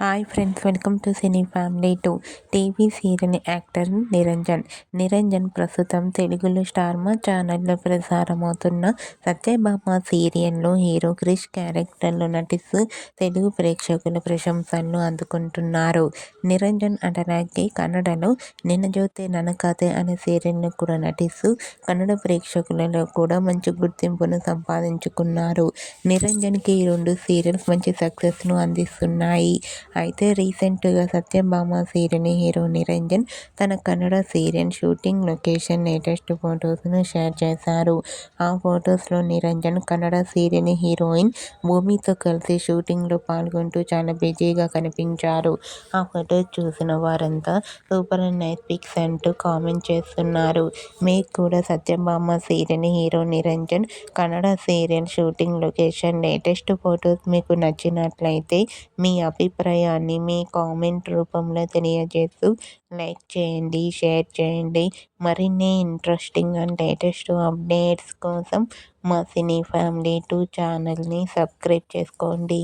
Hi friends, welcome to cine family 2. TV serial actor Niranjan. Niranjan ప్రస్తుతం తెలుగులో star మా ఛానల్లో ప్రసారమవుతున్న సత్యభామ సీరియల్లో హీరో క్రిష్ క్యారెక్టర్లో నటిస్తూ తెలుగు ప్రేక్షకుల ప్రశంసలను అందుకుంటున్నారు. నిరంజన్ అలాగే కన్నడలో నినజోతే ననకథే అనే సీరియల్లో కూడా నటిస్తూ కన్నడ ప్రేక్షకులలో కూడా మంచి గుర్తింపును సంపాదించుకున్నారు. నిరంజన్కి ఈ 2 సీరియల్స్ మంచి సక్సెస్ను అందిస్తున్నాయి. అయితే రీసెంట్గా సత్యభామ సీరియల్ హీరో నిరంజన్ తన Kannada serial shooting location latest ఫొటోస్ను షేర్ చేశారు. ఆ ఫొటోస్లో నిరంజన్ కన్నడ సీరియల్ హీరోయిన్ భూమితో కలిసి షూటింగ్లో పాల్గొంటూ చాలా బిజీగా కనిపించారు. ఆ ఫొటోస్ చూసిన వారంతా సూపర్ అండ్ నైస్ పిక్స్ అంటూ కామెంట్ చేస్తున్నారు. మీకు కూడా Satyabhama serial hero Niranjan Kannada serial shooting location latest photos మీకు నచ్చినట్లయితే మీ అభిప్రాయాన్ని మీ కామెంట్ రూపంలో తెలియజేస్తూ లైక్ చేయండి, షేర్ చేయండి. మరిన్ని ఇంట్రెస్టింగ్ అండ్ లేటెస్ట్ అప్డేట్స్ కోసం మా సినీ ఫ్యామిలీ 2 ఛానల్ని సబ్స్క్రైబ్ చేసుకోండి.